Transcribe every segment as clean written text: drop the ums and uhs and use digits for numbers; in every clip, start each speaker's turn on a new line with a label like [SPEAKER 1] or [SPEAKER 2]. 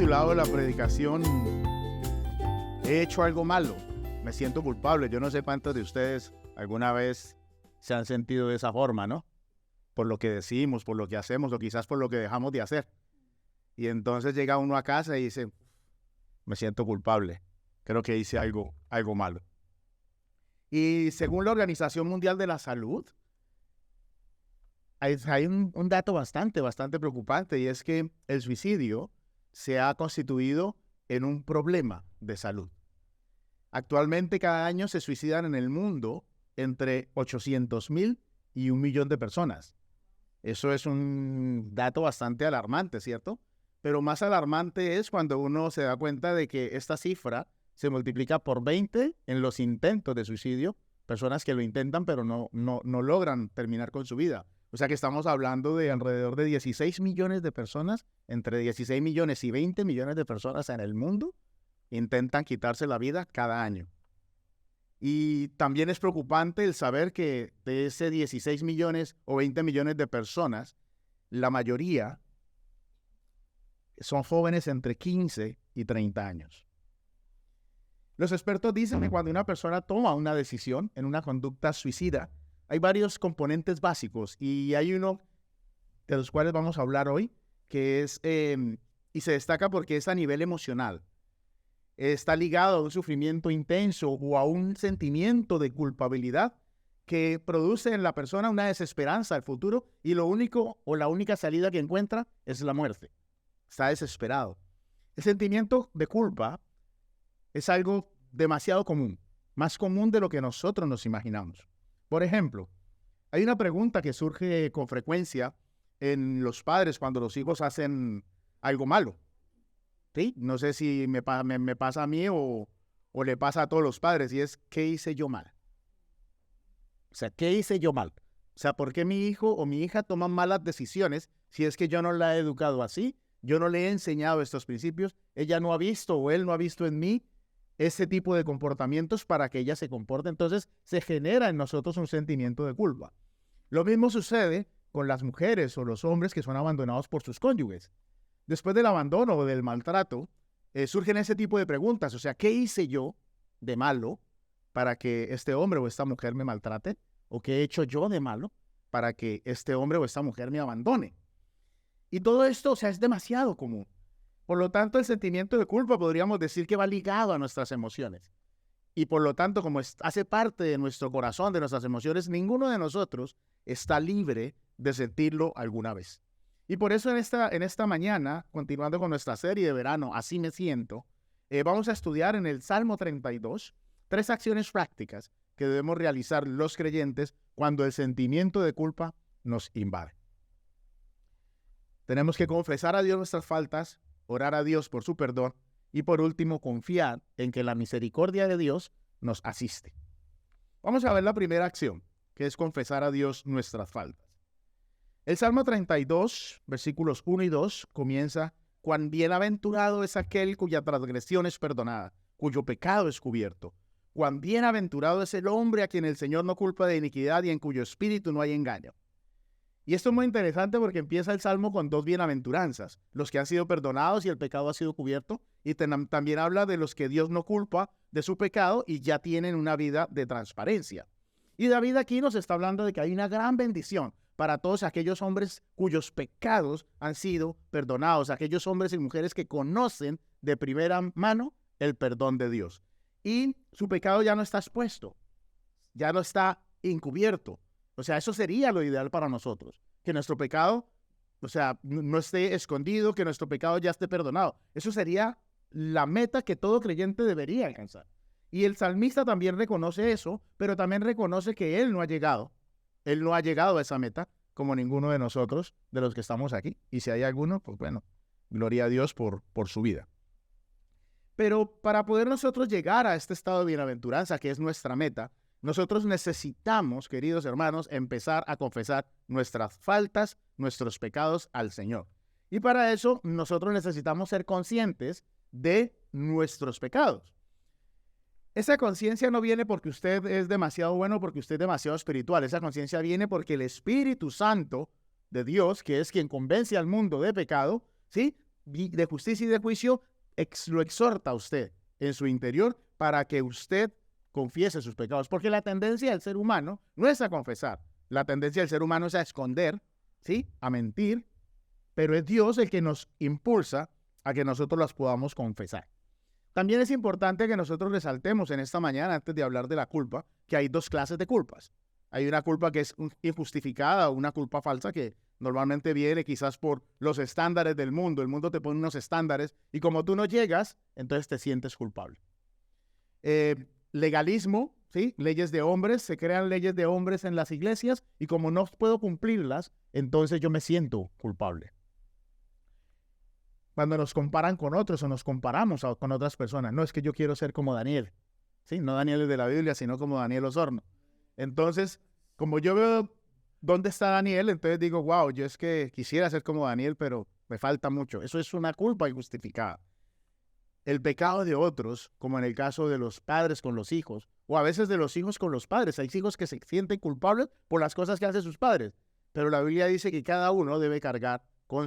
[SPEAKER 1] titulado la predicación "He hecho algo malo, me siento culpable". Yo no sé cuántos de ustedes alguna vez se han sentido de esa forma, ¿no? Por lo que decimos, por lo que hacemos, o quizás por lo que dejamos de hacer. Y entonces llega uno a casa y dice, me siento culpable, creo que hice algo malo. Y según la Organización Mundial de la Salud, hay un dato bastante preocupante, y es que el suicidio se ha constituido en un problema de salud. Actualmente cada año se suicidan en el mundo entre 800,000 y 1,000,000 de personas. Eso es un dato bastante alarmante, ¿cierto? Pero más alarmante es cuando uno se da cuenta de que esta cifra se multiplica por 20 en los intentos de suicidio, personas que lo intentan pero no logran terminar con su vida. O sea que estamos hablando de alrededor de 16 millones de personas, entre 16 millones y 20 millones de personas en el mundo intentan quitarse la vida cada año. Y también es preocupante el saber que de ese 16 millones o 20 millones de personas, la mayoría son jóvenes entre 15 y 30 años. Los expertos dicen que cuando una persona toma una decisión en una conducta suicida, hay varios componentes básicos, y hay uno de los cuales vamos a hablar hoy, que es, y se destaca porque es a nivel emocional. Está ligado a un sufrimiento intenso o a un sentimiento de culpabilidad que produce en la persona una desesperanza al futuro, y lo único o la única salida que encuentra es la muerte. Está desesperado. El sentimiento de culpa es algo demasiado común, más común de lo que nosotros nos imaginamos. Por ejemplo, hay una pregunta que surge con frecuencia en los padres cuando los hijos hacen algo malo. ¿Sí? No sé si me pasa a mí o le pasa a todos los padres, y es, ¿qué hice yo mal? O sea, ¿qué hice yo mal? O sea, ¿por qué mi hijo o mi hija toman malas decisiones si es que yo no la he educado así? Yo no le he enseñado estos principios, ella no ha visto o él no ha visto en mí ese tipo de comportamientos para que ella se comporte. Entonces se genera en nosotros un sentimiento de culpa. Lo mismo sucede con las mujeres o los hombres que son abandonados por sus cónyuges. Después del abandono o del maltrato, surgen ese tipo de preguntas. O sea, ¿qué hice yo de malo para que este hombre o esta mujer me maltrate? ¿O qué he hecho yo de malo para que este hombre o esta mujer me abandone? Y todo esto, o sea, es demasiado común. Por lo tanto, el sentimiento de culpa podríamos decir que va ligado a nuestras emociones. Y por lo tanto, como hace parte de nuestro corazón, de nuestras emociones, ninguno de nosotros está libre de sentirlo alguna vez. Y por eso en esta mañana, continuando con nuestra serie de verano, Así me siento, vamos a estudiar en el Salmo 32 3 acciones prácticas que debemos realizar los creyentes cuando el sentimiento de culpa nos invade. Tenemos que confesar a Dios nuestras faltas, orar a Dios por su perdón y, por último, confiar en que la misericordia de Dios nos asiste. Vamos a ver la primera acción, que es confesar a Dios nuestras faltas. El Salmo 32, versículos 1 y 2, comienza: «Cuán bienaventurado es aquel cuya transgresión es perdonada, cuyo pecado es cubierto. Cuán bienaventurado es el hombre a quien el Señor no culpa de iniquidad y en cuyo espíritu no hay engaño». Y esto es muy interesante porque empieza el Salmo con 2 bienaventuranzas: los que han sido perdonados y el pecado ha sido cubierto, y también habla de los que Dios no culpa de su pecado y ya tienen una vida de transparencia. Y David aquí nos está hablando de que hay una gran bendición para todos aquellos hombres cuyos pecados han sido perdonados, aquellos hombres y mujeres que conocen de primera mano el perdón de Dios. Y su pecado ya no está expuesto, ya no está encubierto. O sea, eso sería lo ideal para nosotros, que nuestro pecado, o sea, no esté escondido, que nuestro pecado ya esté perdonado. Eso sería la meta que todo creyente debería alcanzar. Y el salmista también reconoce eso, pero también reconoce que él no ha llegado a esa meta, como ninguno de nosotros, de los que estamos aquí. Y si hay alguno, pues bueno, gloria a Dios por su vida. Pero para poder nosotros llegar a este estado de bienaventuranza, que es nuestra meta, nosotros necesitamos, queridos hermanos, empezar a confesar nuestras faltas, nuestros pecados al Señor. Y para eso nosotros necesitamos ser conscientes de nuestros pecados. Esa conciencia no viene porque usted es demasiado bueno, porque usted es demasiado espiritual. Esa conciencia viene porque el Espíritu Santo de Dios, que es quien convence al mundo de pecado, ¿sí?, de justicia y de juicio lo exhorta a usted en su interior para que usted confiese sus pecados. Porque la tendencia del ser humano no es a confesar. La tendencia del ser humano es a esconder, ¿sí? A mentir. Pero es Dios el que nos impulsa a que nosotros las podamos confesar. También es importante que nosotros resaltemos en esta mañana, antes de hablar de la culpa, que hay dos clases de culpas. Hay una culpa que es injustificada, una culpa falsa que normalmente viene quizás por los estándares del mundo. El mundo te pone unos estándares y como tú no llegas, entonces te sientes culpable. Legalismo, ¿sí? Leyes de hombres, se crean leyes de hombres en las iglesias y como no puedo cumplirlas, entonces yo me siento culpable. Cuando nos comparan con otros o nos comparamos con otras personas, no es que yo quiero ser como Daniel, ¿sí? No Daniel de la Biblia, sino como Daniel Osorno. Entonces, como yo veo dónde está Daniel, entonces digo, wow, yo es que quisiera ser como Daniel, pero me falta mucho. Eso es una culpa injustificada. El pecado de otros, como en el caso de los padres con los hijos, o a veces de los hijos con los padres. Hay hijos que se sienten culpables por las cosas que hacen sus padres, pero la Biblia dice que cada uno debe cargar con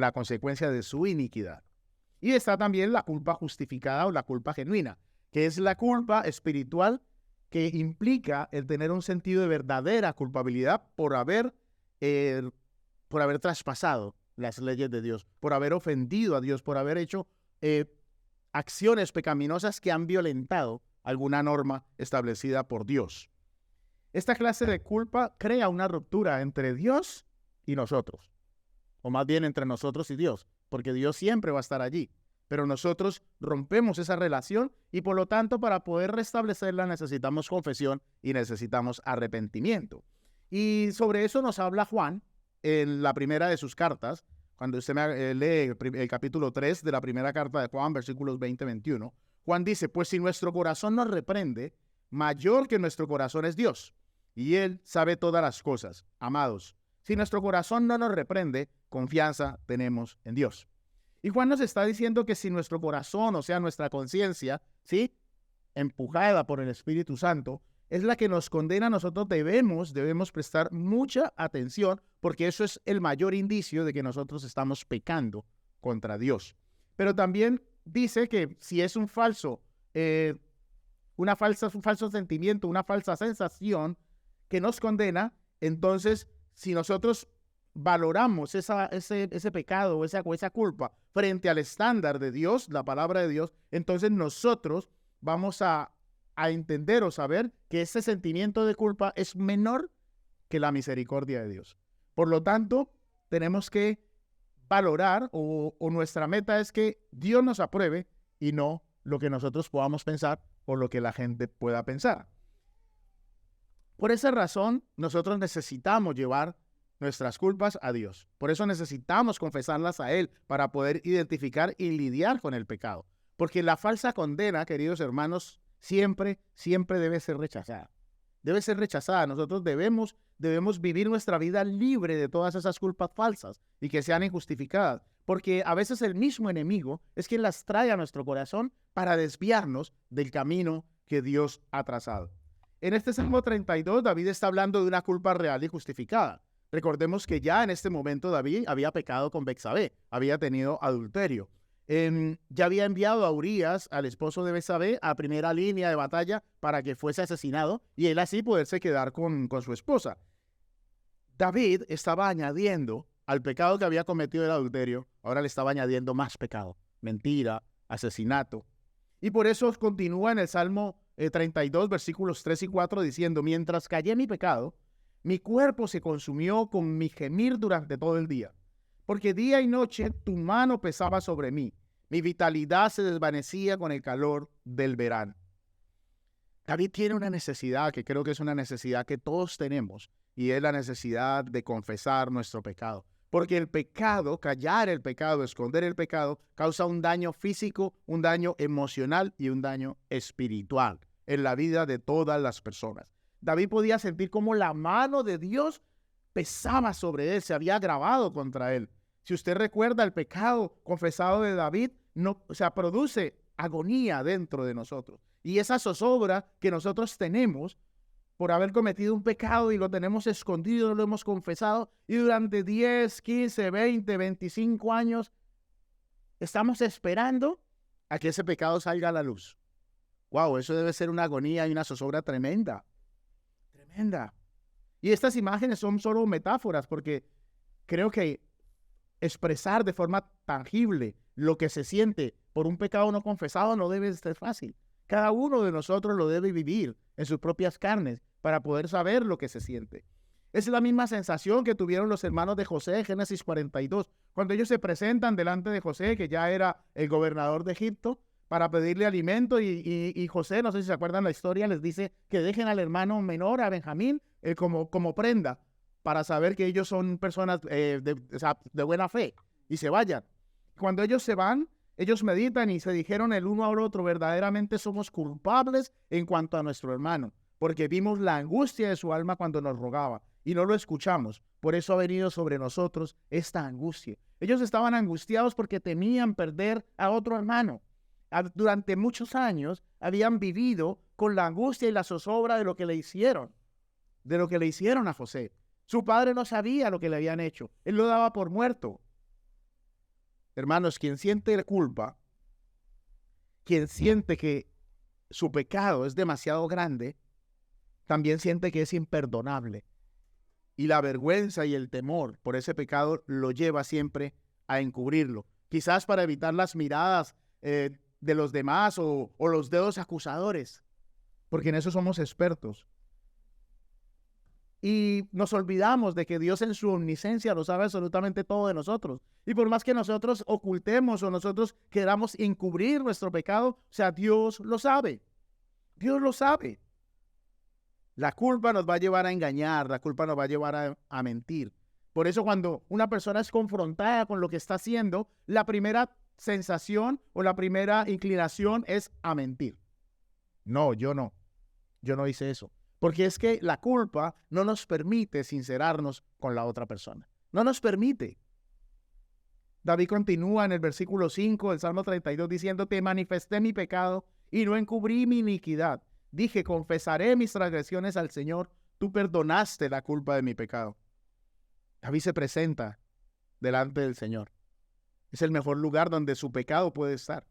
[SPEAKER 1] la consecuencia de su iniquidad. Y está también la culpa justificada o la culpa genuina, que es la culpa espiritual que implica el tener un sentido de verdadera culpabilidad por haber traspasado las leyes de Dios, por haber ofendido a Dios, por haber hecho acciones pecaminosas que han violentado alguna norma establecida por Dios. Esta clase de culpa crea una ruptura entre Dios y nosotros, o más bien entre nosotros y Dios, porque Dios siempre va a estar allí. Pero nosotros rompemos esa relación y por lo tanto para poder restablecerla necesitamos confesión y necesitamos arrepentimiento. Y sobre eso nos habla Juan en la primera de sus cartas, cuando usted lee el capítulo 3 de la primera carta de Juan, versículos 20-21. Juan dice, pues si nuestro corazón nos reprende, mayor que nuestro corazón es Dios, y Él sabe todas las cosas. Amados, si nuestro corazón no nos reprende, confianza tenemos en Dios. Y Juan nos está diciendo que si nuestro corazón, o sea, nuestra conciencia, ¿sí?, empujada por el Espíritu Santo, es la que nos condena, nosotros debemos prestar mucha atención, porque eso es el mayor indicio de que nosotros estamos pecando contra Dios. Pero también dice que si es un falso sentimiento, una falsa sensación que nos condena, entonces si nosotros valoramos ese pecado o esa culpa frente al estándar de Dios, la palabra de Dios, entonces nosotros vamos a entender o saber que ese sentimiento de culpa es menor que la misericordia de Dios. Por lo tanto, tenemos que valorar o nuestra meta es que Dios nos apruebe y no lo que nosotros podamos pensar o lo que la gente pueda pensar. Por esa razón, nosotros necesitamos llevar nuestras culpas a Dios. Por eso necesitamos confesarlas a Él para poder identificar y lidiar con el pecado. Porque la falsa condena, queridos hermanos, siempre debe ser rechazada. Debe ser rechazada. Nosotros debemos vivir nuestra vida libre de todas esas culpas falsas y que sean injustificadas. Porque a veces el mismo enemigo es quien las trae a nuestro corazón para desviarnos del camino que Dios ha trazado. En este Salmo 32, David está hablando de una culpa real y justificada. Recordemos que ya en este momento David había pecado con Betsabé, había tenido adulterio. Ya había enviado a Urías, al esposo de Betsabé, a primera línea de batalla para que fuese asesinado y él así poderse quedar con su esposa. David estaba añadiendo al pecado que había cometido el adulterio, ahora le estaba añadiendo más pecado, mentira, asesinato. Y por eso continúa en el Salmo 32, versículos 3 y 4, diciendo, mientras callé mi pecado, mi cuerpo se consumió con mi gemir durante todo el día, porque día y noche tu mano pesaba sobre mí. Mi vitalidad se desvanecía con el calor del verano. David tiene una necesidad que creo que es una necesidad que todos tenemos, y es la necesidad de confesar nuestro pecado. Porque el pecado, callar el pecado, esconder el pecado, causa un daño físico, un daño emocional y un daño espiritual en la vida de todas las personas. David podía sentir cómo la mano de Dios pesaba sobre él, se había agravado contra él. Si usted recuerda, el pecado confesado de David produce agonía dentro de nosotros. Y esa zozobra que nosotros tenemos por haber cometido un pecado y lo tenemos escondido, no lo hemos confesado, y durante 10, 15, 20, 25 años estamos esperando a que ese pecado salga a la luz. Wow, eso debe ser una agonía y una zozobra tremenda. Tremenda. Y estas imágenes son solo metáforas, porque creo que expresar de forma tangible lo que se siente por un pecado no confesado no debe ser fácil. Cada uno de nosotros lo debe vivir en sus propias carnes para poder saber lo que se siente. Es la misma sensación que tuvieron los hermanos de José en Génesis 42, cuando ellos se presentan delante de José, que ya era el gobernador de Egipto, para pedirle alimento, y José, no sé si se acuerdan la historia, les dice que dejen al hermano menor, a Benjamín, como prenda, para saber que ellos son personas de buena fe, y se vayan. Cuando ellos se van, ellos meditan y se dijeron el uno al otro: verdaderamente somos culpables en cuanto a nuestro hermano, porque vimos la angustia de su alma cuando nos rogaba, y no lo escuchamos. Por eso ha venido sobre nosotros esta angustia. Ellos estaban angustiados porque temían perder a otro hermano. Durante muchos años habían vivido con la angustia y la zozobra de lo que le hicieron a José. Su padre no sabía lo que le habían hecho. Él lo daba por muerto. Hermanos, quien siente culpa, quien siente que su pecado es demasiado grande, también siente que es imperdonable. Y la vergüenza y el temor por ese pecado lo lleva siempre a encubrirlo. Quizás para evitar las miradas de los demás o los dedos acusadores, porque en eso somos expertos. Y nos olvidamos de que Dios en su omnisciencia lo sabe absolutamente todo de nosotros. Y por más que nosotros ocultemos o nosotros queramos encubrir nuestro pecado, o sea, Dios lo sabe. Dios lo sabe. La culpa nos va a llevar a engañar, la culpa nos va a llevar a mentir. Por eso cuando una persona es confrontada con lo que está haciendo, la primera sensación o la primera inclinación es a mentir. No, yo no hice eso. Porque es que la culpa no nos permite sincerarnos con la otra persona. No nos permite. David continúa en el versículo 5 del Salmo 32 diciendo: te manifesté mi pecado y no encubrí mi iniquidad. Dije: confesaré mis transgresiones al Señor. Tú perdonaste la culpa de mi pecado. David se presenta delante del Señor. Es el mejor lugar donde su pecado puede estar.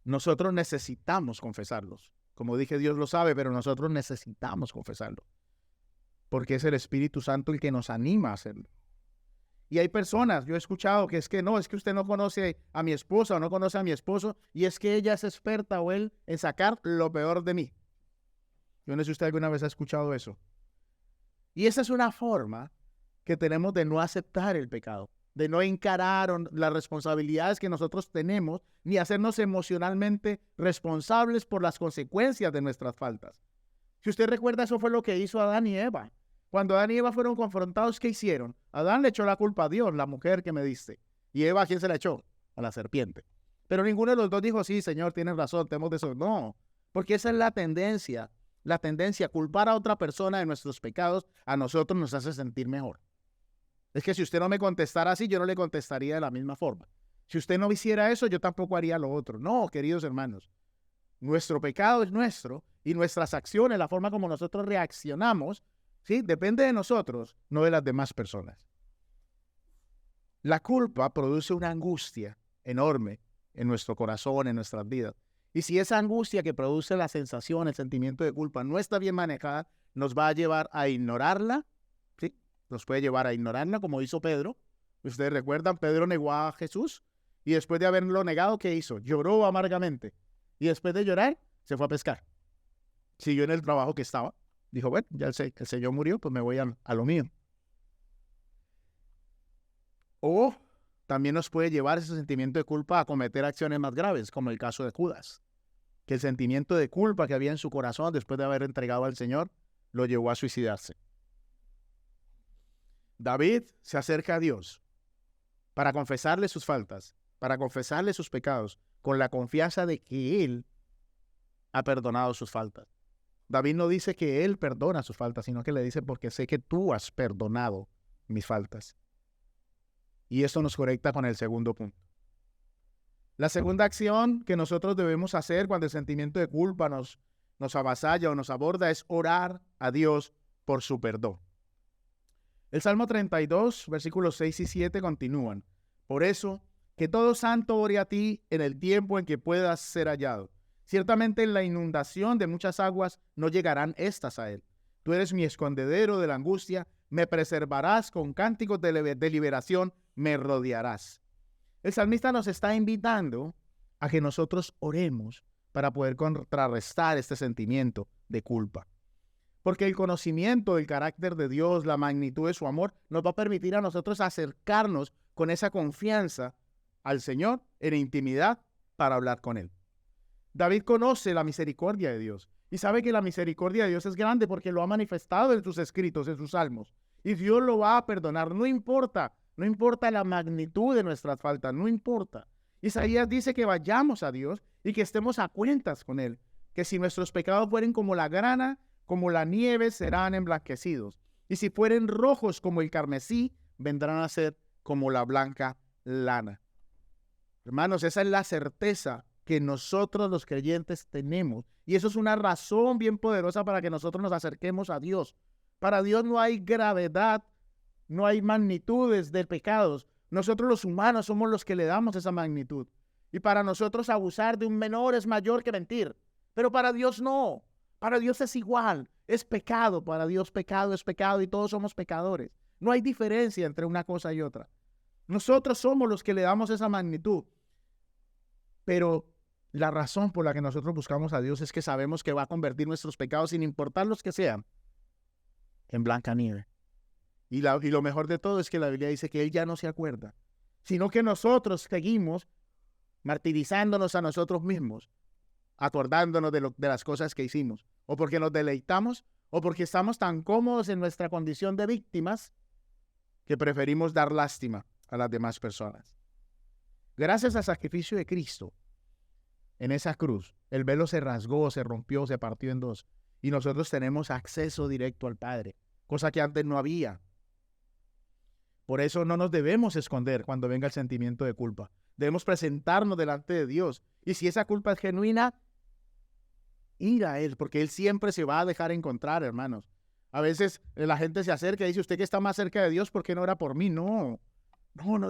[SPEAKER 1] Nosotros necesitamos confesarlos. Como dije, Dios lo sabe, pero nosotros necesitamos confesarlo. Porque es el Espíritu Santo el que nos anima a hacerlo. Y hay personas, yo he escuchado que es que usted no conoce a mi esposa o no conoce a mi esposo, y es que ella es experta o él en sacar lo peor de mí. Yo no sé si usted alguna vez ha escuchado eso. Y esa es una forma que tenemos de no aceptar el pecado, de no encarar las responsabilidades que nosotros tenemos, ni hacernos emocionalmente responsables por las consecuencias de nuestras faltas. Si usted recuerda, eso fue lo que hizo Adán y Eva. Cuando Adán y Eva fueron confrontados, ¿qué hicieron? Adán le echó la culpa a Dios, la mujer que me diste. Y Eva, ¿a quién se la echó? A la serpiente. Pero ninguno de los dos dijo: sí, Señor, tienes razón, tenemos de eso. No, porque esa es la tendencia a culpar a otra persona de nuestros pecados, a nosotros nos hace sentir mejor. Es que si usted no me contestara así, yo no le contestaría de la misma forma. Si usted no hiciera eso, yo tampoco haría lo otro. No, queridos hermanos, nuestro pecado es nuestro y nuestras acciones, la forma como nosotros reaccionamos, ¿sí?, depende de nosotros, no de las demás personas. La culpa produce una angustia enorme en nuestro corazón, en nuestras vidas. Y si esa angustia que produce la sensación, el sentimiento de culpa no está bien manejada, nos va a llevar a ignorarla, ¿sí? Nos puede llevar a ignorarla, como hizo Pedro. Ustedes recuerdan, Pedro negó a Jesús y después de haberlo negado, ¿qué hizo? Lloró amargamente. Y después de llorar, se fue a pescar. Siguió en el trabajo que estaba. Dijo: bueno, ya el Señor murió, pues me voy a lo mío. O también nos puede llevar ese sentimiento de culpa a cometer acciones más graves, como el caso de Judas, que el sentimiento de culpa que había en su corazón después de haber entregado al Señor lo llevó a suicidarse. David se acerca a Dios para confesarle sus faltas, para confesarle sus pecados, con la confianza de que Él ha perdonado sus faltas. David no dice que Él perdona sus faltas, sino que le dice: porque sé que tú has perdonado mis faltas. Y esto nos conecta con el segundo punto. La segunda acción que nosotros debemos hacer cuando el sentimiento de culpa nos avasalla o nos aborda es orar a Dios por su perdón. El Salmo 32, versículos 6 y 7 continúan: Por eso, que todo santo ore a ti en el tiempo en que puedas ser hallado. Ciertamente en la inundación de muchas aguas no llegarán estas a él. Tú eres mi escondedero de la angustia, me preservarás con cánticos de liberación, me rodearás. El salmista nos está invitando a que nosotros oremos para poder contrarrestar este sentimiento de culpa. Porque el conocimiento del carácter de Dios, la magnitud de su amor, nos va a permitir a nosotros acercarnos con esa confianza al Señor en intimidad para hablar con Él. David conoce la misericordia de Dios y sabe que la misericordia de Dios es grande porque lo ha manifestado en sus escritos, en sus salmos. Y Dios lo va a perdonar, no importa la magnitud de nuestras faltas, no importa. Isaías dice que vayamos a Dios y que estemos a cuentas con Él, que si nuestros pecados fueren como la grana, como la nieve, serán emblanquecidos. Y si fueren rojos como el carmesí, vendrán a ser como la blanca lana. Hermanos, esa es la certeza que nosotros los creyentes tenemos. Y eso es una razón bien poderosa para que nosotros nos acerquemos a Dios. Para Dios no hay gravedad, no hay magnitudes de pecados. Nosotros los humanos somos los que le damos esa magnitud. Y para nosotros abusar de un menor es mayor que mentir. Pero para Dios no. Para Dios es igual. Es pecado. Para Dios pecado es pecado y todos somos pecadores. No hay diferencia entre una cosa y otra. Nosotros somos los que le damos esa magnitud. Pero la razón por la que nosotros buscamos a Dios es que sabemos que va a convertir nuestros pecados, sin importar los que sean, en blanca nieve. Y lo mejor de todo es que la Biblia dice que Él ya no se acuerda, sino que nosotros seguimos martirizándonos a nosotros mismos, acordándonos de las cosas que hicimos, o porque nos deleitamos, o porque estamos tan cómodos en nuestra condición de víctimas que preferimos dar lástima a las demás personas. Gracias al sacrificio de Cristo, en esa cruz, el velo se rasgó, se rompió, se partió en dos, y nosotros tenemos acceso directo al Padre, cosa que antes no había. Por eso no nos debemos esconder cuando venga el sentimiento de culpa. Debemos presentarnos delante de Dios, y si esa culpa es genuina, ir a Él, porque Él siempre se va a dejar encontrar, hermanos. A veces la gente se acerca y dice, usted que está más cerca de Dios, ¿por qué no ora por mí? No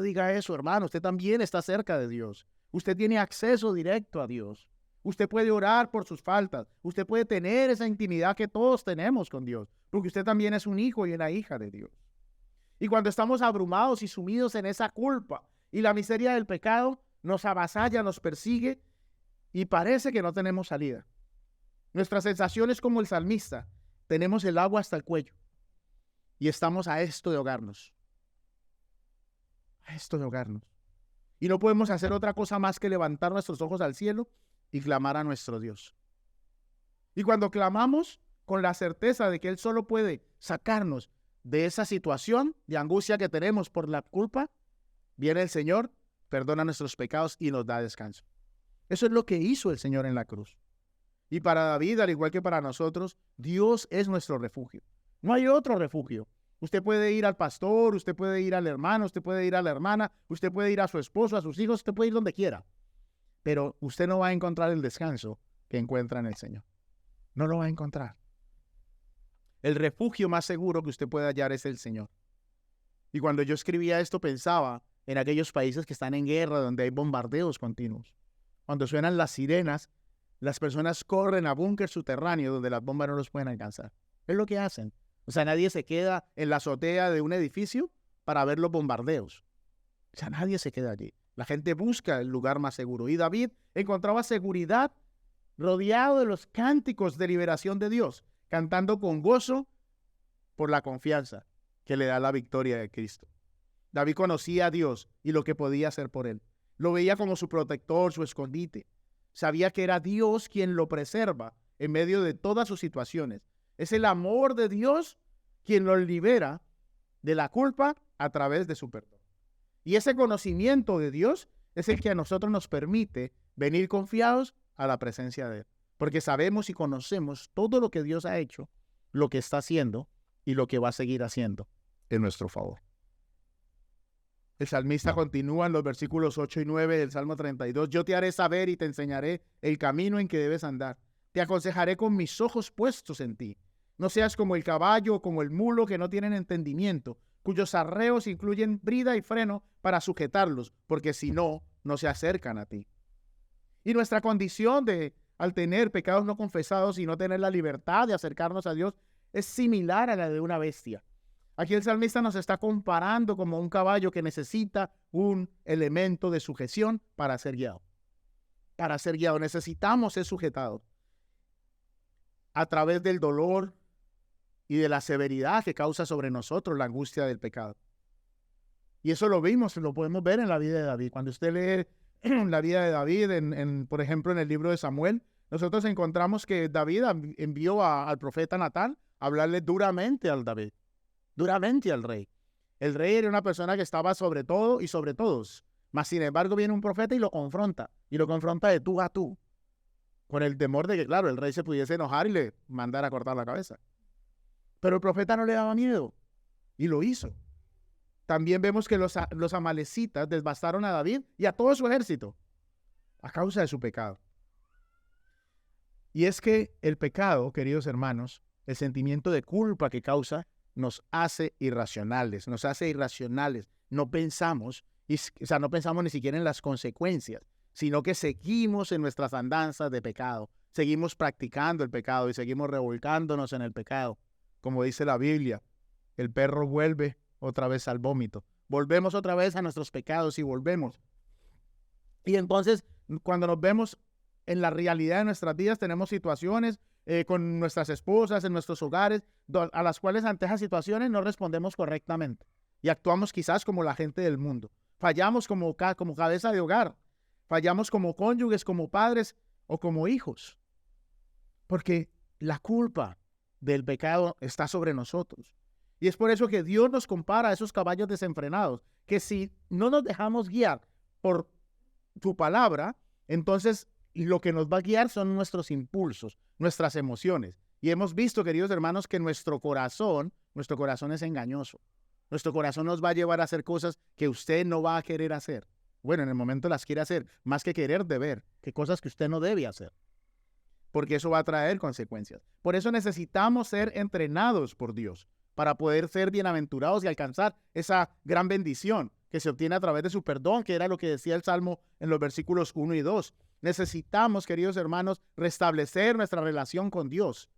[SPEAKER 1] diga eso, hermano. Usted también está cerca de Dios. Usted tiene acceso directo a Dios. Usted puede orar por sus faltas. Usted puede tener esa intimidad que todos tenemos con Dios, porque usted también es un hijo y una hija de Dios. Y cuando estamos abrumados y sumidos en esa culpa y la miseria del pecado, nos avasalla, nos persigue y parece que no tenemos salida. Nuestra sensación es como el salmista. Tenemos el agua hasta el cuello y estamos a esto de ahogarnos. Y no podemos hacer otra cosa más que levantar nuestros ojos al cielo y clamar a nuestro Dios. Y cuando clamamos con la certeza de que Él solo puede sacarnos de esa situación de angustia que tenemos por la culpa, viene el Señor, perdona nuestros pecados y nos da descanso. Eso es lo que hizo el Señor en la cruz. Y para David, al igual que para nosotros, Dios es nuestro refugio. No hay otro refugio. Usted puede ir al pastor, usted puede ir al hermano, usted puede ir a la hermana, usted puede ir a su esposo, a sus hijos, usted puede ir donde quiera. Pero usted no va a encontrar el descanso que encuentra en el Señor. No lo va a encontrar. El refugio más seguro que usted puede hallar es el Señor. Y cuando yo escribía esto pensaba en aquellos países que están en guerra, donde hay bombardeos continuos. Cuando suenan las sirenas, las personas corren a búnker subterráneo donde las bombas no los pueden alcanzar. Es lo que hacen. O sea, nadie se queda en la azotea de un edificio para ver los bombardeos. O sea, nadie se queda allí. La gente busca el lugar más seguro. Y David encontraba seguridad rodeado de los cánticos de liberación de Dios, cantando con gozo por la confianza que le da la victoria de Cristo. David conocía a Dios y lo que podía hacer por él. Lo veía como su protector, su escondite. Sabía que era Dios quien lo preserva en medio de todas sus situaciones. Es el amor de Dios quien lo libera de la culpa a través de su perdón. Y ese conocimiento de Dios es el que a nosotros nos permite venir confiados a la presencia de Él. Porque sabemos y conocemos todo lo que Dios ha hecho, lo que está haciendo y lo que va a seguir haciendo en nuestro favor. El salmista continúa en los versículos 8 y 9 del Salmo 32. Yo te haré saber y te enseñaré el camino en que debes andar. Te aconsejaré con mis ojos puestos en ti. No seas como el caballo o como el mulo que no tienen entendimiento, cuyos arreos incluyen brida y freno para sujetarlos, porque si no, no se acercan a ti. Y nuestra condición al tener pecados no confesados y no tener la libertad de acercarnos a Dios, es similar a la de una bestia. Aquí el salmista nos está comparando como un caballo que necesita un elemento de sujeción para ser guiado. Para ser guiado necesitamos ser sujetados a través del dolor y de la severidad que causa sobre nosotros la angustia del pecado. Y eso lo vimos, lo podemos ver en la vida de David. Cuando usted lee la vida de David, por ejemplo, en el libro de Samuel, nosotros encontramos que David envió al profeta Natán a hablarle duramente al David, duramente al rey. El rey era una persona que estaba sobre todo y sobre todos. Mas, sin embargo, viene un profeta y lo confronta de tú a tú, con el temor de que, claro, el rey se pudiese enojar y le mandara a cortar la cabeza. Pero el profeta no le daba miedo y lo hizo. También vemos que los amalecitas devastaron a David y a todo su ejército a causa de su pecado. Y es que el pecado, queridos hermanos, el sentimiento de culpa que causa, nos hace irracionales, No pensamos, no pensamos ni siquiera en las consecuencias, sino que seguimos en nuestras andanzas de pecado, seguimos practicando el pecado y seguimos revolcándonos en el pecado. Como dice la Biblia, el perro vuelve otra vez al vómito. Volvemos otra vez a nuestros pecados y volvemos. Y entonces, cuando nos vemos en la realidad de nuestras vidas, tenemos situaciones con nuestras esposas, en nuestros hogares, a las cuales ante esas situaciones no respondemos correctamente. Y actuamos quizás como la gente del mundo. Fallamos como cabeza de hogar. Fallamos como cónyuges, como padres o como hijos. Porque la culpa del pecado está sobre nosotros. Y es por eso que Dios nos compara a esos caballos desenfrenados, que si no nos dejamos guiar por su palabra, entonces lo que nos va a guiar son nuestros impulsos, nuestras emociones. Y hemos visto, queridos hermanos, que nuestro corazón es engañoso. Nuestro corazón nos va a llevar a hacer cosas que usted no va a querer hacer. Bueno, en el momento las quiere hacer, más que querer deber, que cosas que usted no debe hacer. Porque eso va a traer consecuencias. Por eso necesitamos ser entrenados por Dios, para poder ser bienaventurados y alcanzar esa gran bendición que se obtiene a través de su perdón, que era lo que decía el Salmo en los versículos 1 y 2. Necesitamos, queridos hermanos, restablecer nuestra relación con Dios.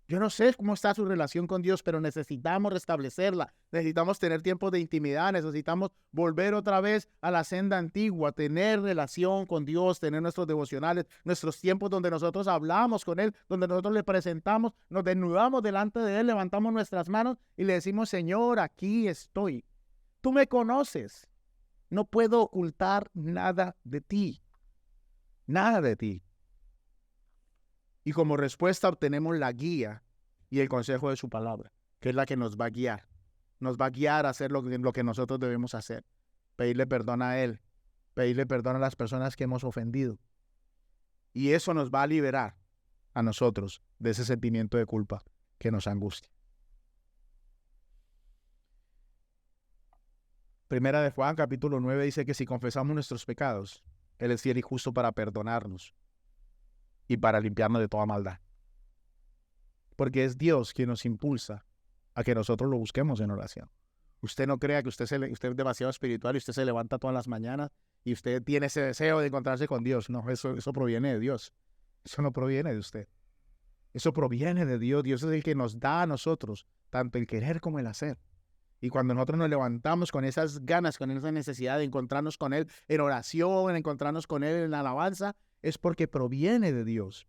[SPEAKER 1] Yo no sé cómo está su relación con Dios, pero necesitamos restablecerla. Necesitamos tener tiempos de intimidad, necesitamos volver otra vez a la senda antigua, tener relación con Dios, tener nuestros devocionales, nuestros tiempos donde nosotros hablamos con Él, donde nosotros le presentamos, nos desnudamos delante de Él, levantamos nuestras manos y le decimos, Señor, aquí estoy. Tú me conoces. No puedo ocultar nada de ti. Nada de ti. Y como respuesta obtenemos la guía y el consejo de su palabra, que es la que nos va a guiar. Nos va a guiar a hacer lo que nosotros debemos hacer. Pedirle perdón a Él. Pedirle perdón a las personas que hemos ofendido. Y eso nos va a liberar a nosotros de ese sentimiento de culpa que nos angustia. Primera de Juan, capítulo 9, dice que si confesamos nuestros pecados, Él es fiel y justo para perdonarnos y para limpiarnos de toda maldad. Porque es Dios quien nos impulsa a que nosotros lo busquemos en oración. Usted no crea que usted es demasiado espiritual y usted se levanta todas las mañanas y usted tiene ese deseo de encontrarse con Dios. No, eso proviene de Dios. Eso no proviene de usted. Eso proviene de Dios. Dios es el que nos da a nosotros tanto el querer como el hacer. Y cuando nosotros nos levantamos con esas ganas, con esa necesidad de encontrarnos con Él en oración, encontrarnos con Él en alabanza, es porque proviene de Dios.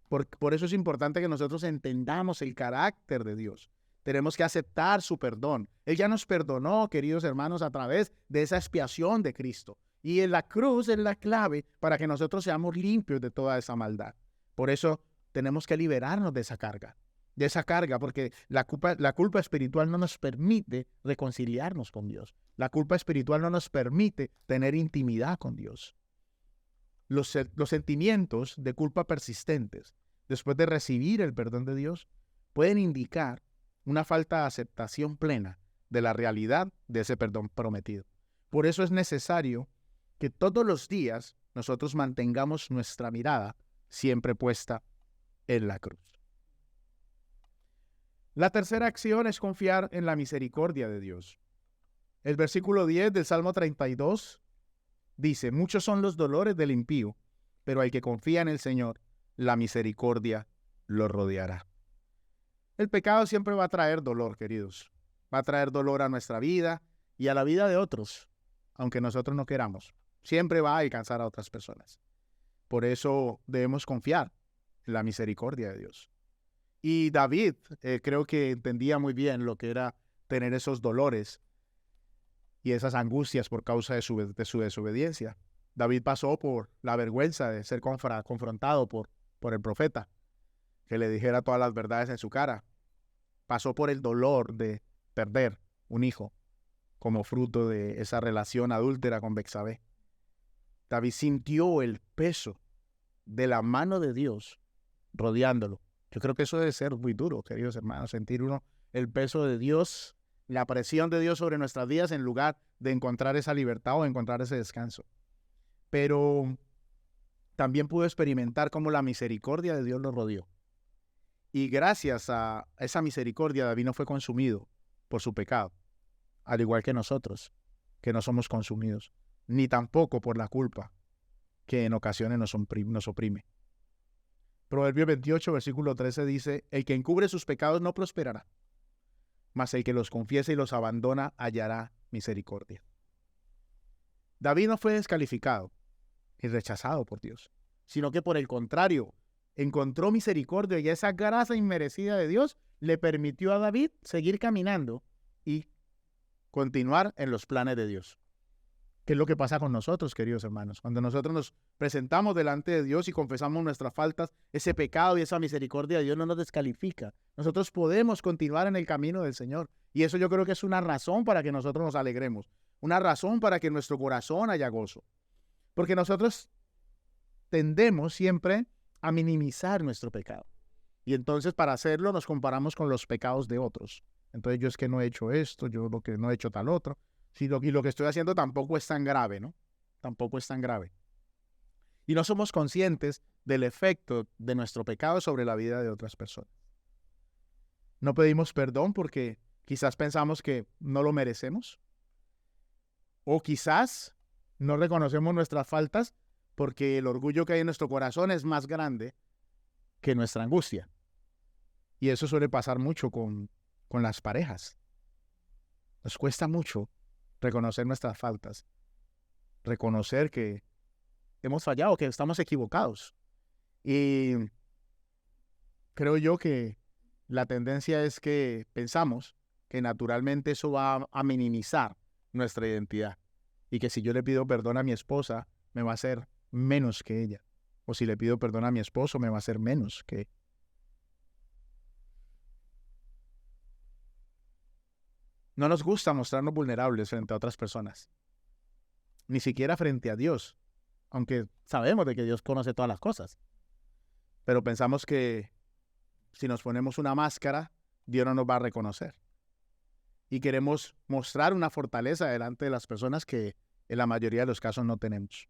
[SPEAKER 1] Por eso es importante que nosotros entendamos el carácter de Dios. Tenemos que aceptar su perdón. Él ya nos perdonó, queridos hermanos, a través de esa expiación de Cristo. Y en la cruz es la clave para que nosotros seamos limpios de toda esa maldad. Por eso tenemos que liberarnos de esa carga. Porque la culpa espiritual no nos permite reconciliarnos con Dios. La culpa espiritual no nos permite tener intimidad con Dios. Los sentimientos de culpa persistentes, después de recibir el perdón de Dios, pueden indicar una falta de aceptación plena de la realidad de ese perdón prometido. Por eso es necesario que todos los días nosotros mantengamos nuestra mirada siempre puesta en la cruz. La tercera acción es confiar en la misericordia de Dios. El versículo 10 del Salmo 32 dice: muchos son los dolores del impío, pero al que confía en el Señor, la misericordia lo rodeará. El pecado siempre va a traer dolor, queridos. Va a traer dolor a nuestra vida y a la vida de otros, aunque nosotros no queramos. Siempre va a alcanzar a otras personas. Por eso debemos confiar en la misericordia de Dios. Y David creo que entendía muy bien lo que era tener esos dolores y esas angustias por causa de su desobediencia. David pasó por la vergüenza de ser confrontado por el profeta, que le dijera todas las verdades en su cara. Pasó por el dolor de perder un hijo como fruto de esa relación adúltera con Betsabé. David sintió el peso de la mano de Dios rodeándolo. Yo creo que eso debe ser muy duro, queridos hermanos, sentir uno el peso de Dios, la presión de Dios sobre nuestras vidas en lugar de encontrar esa libertad o encontrar ese descanso. Pero también pudo experimentar cómo la misericordia de Dios lo rodeó. Y gracias a esa misericordia, David no fue consumido por su pecado, al igual que nosotros, que no somos consumidos, ni tampoco por la culpa, que en ocasiones nos oprime. Proverbios 28, versículo 13 dice: el que encubre sus pecados no prosperará, mas el que los confiesa y los abandona hallará misericordia. David no fue descalificado y rechazado por Dios, sino que por el contrario, encontró misericordia, y esa gracia inmerecida de Dios le permitió a David seguir caminando y continuar en los planes de Dios. ¿Qué es lo que pasa con nosotros, queridos hermanos? Cuando nosotros nos presentamos delante de Dios y confesamos nuestras faltas, ese pecado y esa misericordia de Dios no nos descalifica. Nosotros podemos continuar en el camino del Señor. Y eso yo creo que es una razón para que nosotros nos alegremos, una razón para que nuestro corazón haya gozo. Porque nosotros tendemos siempre a minimizar nuestro pecado. Y entonces para hacerlo nos comparamos con los pecados de otros. Entonces yo es que no he hecho esto, yo lo que no he hecho tal otro. Y lo que estoy haciendo tampoco es tan grave, ¿no? Tampoco es tan grave. Y no somos conscientes del efecto de nuestro pecado sobre la vida de otras personas. No pedimos perdón porque quizás pensamos que no lo merecemos. O quizás no reconocemos nuestras faltas porque el orgullo que hay en nuestro corazón es más grande que nuestra angustia. Y eso suele pasar mucho con las parejas. Nos cuesta mucho reconocer nuestras faltas, reconocer que hemos fallado, que estamos equivocados. Y creo yo que la tendencia es que pensamos que naturalmente eso va a minimizar nuestra identidad y que si yo le pido perdón a mi esposa, me va a hacer menos que ella. O si le pido perdón a mi esposo, me va a hacer menos que él. No nos gusta mostrarnos vulnerables frente a otras personas, ni siquiera frente a Dios, aunque sabemos de que Dios conoce todas las cosas. Pero pensamos que si nos ponemos una máscara, Dios no nos va a reconocer. Y queremos mostrar una fortaleza delante de las personas que en la mayoría de los casos no tenemos.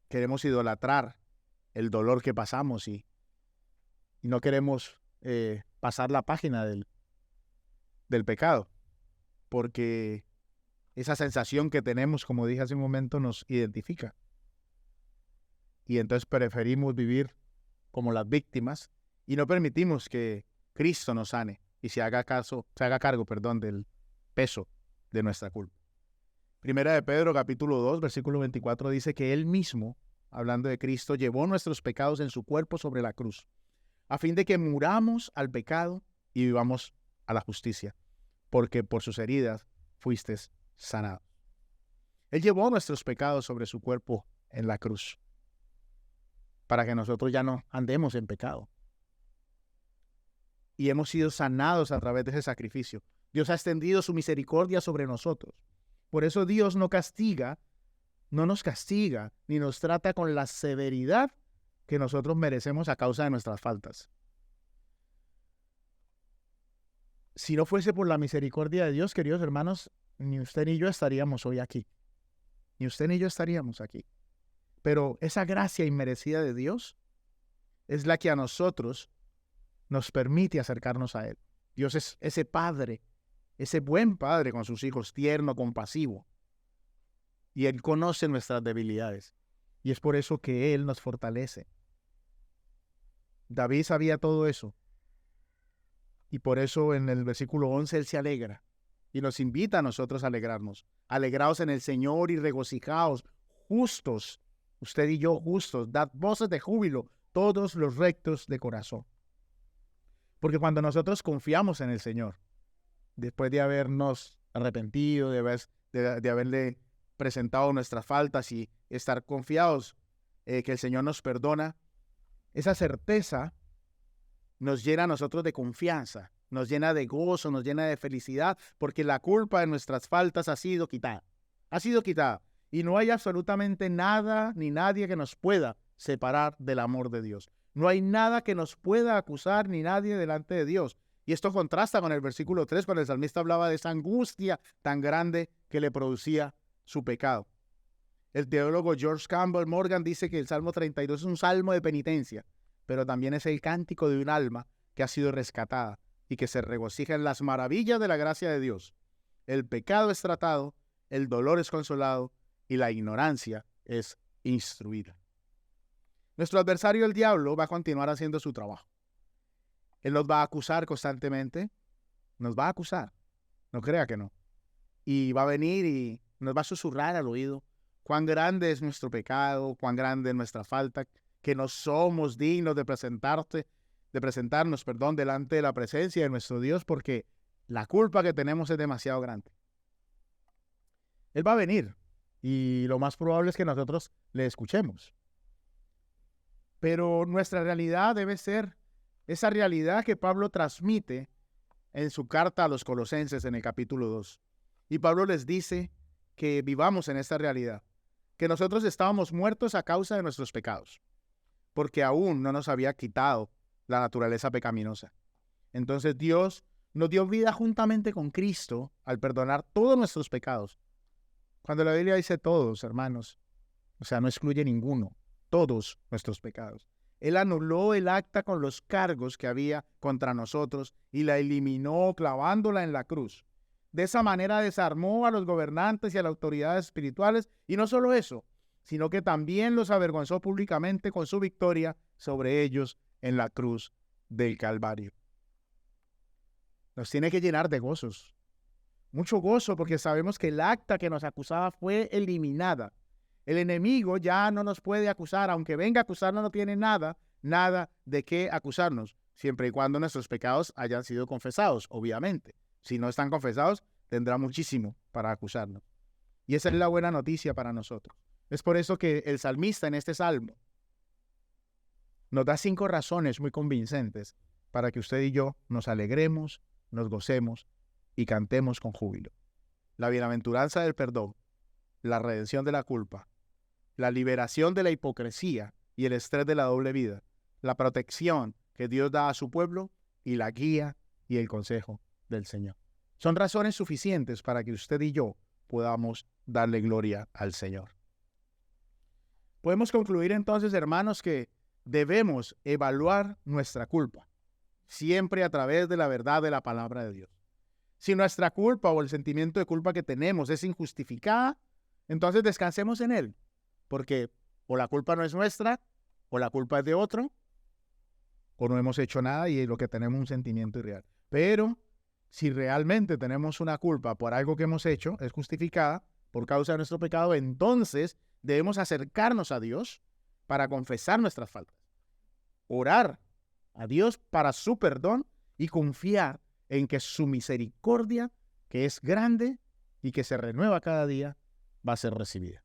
[SPEAKER 1] Queremos idolatrar el dolor que pasamos y no queremos pasar la página del pecado, porque esa sensación que tenemos, como dije hace un momento, nos identifica. Y entonces preferimos vivir como las víctimas y no permitimos que Cristo nos sane y se haga cargo del peso de nuestra culpa. Primera de Pedro, capítulo 2, versículo 24, dice que Él mismo, hablando de Cristo, llevó nuestros pecados en su cuerpo sobre la cruz, a fin de que muramos al pecado y vivamos a la justicia, porque por sus heridas fuisteis sanados. Él llevó nuestros pecados sobre su cuerpo en la cruz, para que nosotros ya no andemos en pecado. Y hemos sido sanados a través de ese sacrificio. Dios ha extendido su misericordia sobre nosotros. Por eso Dios no nos castiga, ni nos trata con la severidad que nosotros merecemos a causa de nuestras faltas. Si no fuese por la misericordia de Dios, queridos hermanos, ni usted ni yo estaríamos hoy aquí. Ni usted ni yo estaríamos aquí. Pero esa gracia inmerecida de Dios es la que a nosotros nos permite acercarnos a Él. Dios es ese Padre ese buen padre con sus hijos, tierno, compasivo. Y Él conoce nuestras debilidades. Y es por eso que Él nos fortalece. David sabía todo eso. Y por eso en el versículo 11 Él se alegra. Y nos invita a nosotros a alegrarnos. Alegraos en el Señor y regocijaos, justos, usted y yo justos, dad voces de júbilo, todos los rectos de corazón. Porque cuando nosotros confiamos en el Señor, después de habernos arrepentido, de haberle presentado nuestras faltas y estar confiados que el Señor nos perdona, esa certeza nos llena a nosotros de confianza, nos llena de gozo, nos llena de felicidad, porque la culpa de nuestras faltas ha sido quitada. Ha sido quitada. Y no hay absolutamente nada ni nadie que nos pueda separar del amor de Dios. No hay nada que nos pueda acusar ni nadie delante de Dios. Y esto contrasta con el versículo 3, cuando el salmista hablaba de esa angustia tan grande que le producía su pecado. El teólogo George Campbell Morgan dice que el Salmo 32 es un salmo de penitencia, pero también es el cántico de un alma que ha sido rescatada y que se regocija en las maravillas de la gracia de Dios. El pecado es tratado, el dolor es consolado y la ignorancia es instruida. Nuestro adversario, el diablo, va a continuar haciendo su trabajo. Él nos va a acusar constantemente, nos va a acusar, no crea que no. Y va a venir y nos va a susurrar al oído cuán grande es nuestro pecado, cuán grande es nuestra falta, que no somos dignos de presentarnos, delante de la presencia de nuestro Dios, porque la culpa que tenemos es demasiado grande. Él va a venir y lo más probable es que nosotros le escuchemos. Pero nuestra realidad debe ser esa realidad que Pablo transmite en su carta a los Colosenses en el capítulo 2. Y Pablo les dice que vivamos en esta realidad, que nosotros estábamos muertos a causa de nuestros pecados, porque aún no nos había quitado la naturaleza pecaminosa. Entonces Dios nos dio vida juntamente con Cristo al perdonar todos nuestros pecados. Cuando la Biblia dice todos, hermanos, o sea, no excluye ninguno, todos nuestros pecados. Él anuló el acta con los cargos que había contra nosotros y la eliminó clavándola en la cruz. De esa manera desarmó a los gobernantes y a las autoridades espirituales, y no solo eso, sino que también los avergonzó públicamente con su victoria sobre ellos en la cruz del Calvario. Nos tiene que llenar de gozos, mucho gozo, porque sabemos que el acta que nos acusaba fue eliminada. El enemigo ya no nos puede acusar, aunque venga a acusarnos, no tiene nada de qué acusarnos, siempre y cuando nuestros pecados hayan sido confesados, obviamente. Si no están confesados, tendrá muchísimo para acusarnos. Y esa es la buena noticia para nosotros. Es por eso que el salmista en este salmo nos da 5 razones muy convincentes para que usted y yo nos alegremos, nos gocemos y cantemos con júbilo. La bienaventuranza del perdón, la redención de la culpa, la liberación de la hipocresía y el estrés de la doble vida, la protección que Dios da a su pueblo y la guía y el consejo del Señor. Son razones suficientes para que usted y yo podamos darle gloria al Señor. Podemos concluir entonces, hermanos, que debemos evaluar nuestra culpa, siempre a través de la verdad de la palabra de Dios. Si nuestra culpa o el sentimiento de culpa que tenemos es injustificada, entonces descansemos en Él, porque o la culpa no es nuestra, o la culpa es de otro, o no hemos hecho nada y lo que tenemos es un sentimiento irreal. Pero si realmente tenemos una culpa por algo que hemos hecho, es justificada por causa de nuestro pecado, entonces debemos acercarnos a Dios para confesar nuestras faltas, orar a Dios para su perdón y confiar en que su misericordia, que es grande y que se renueva cada día, va a ser recibida.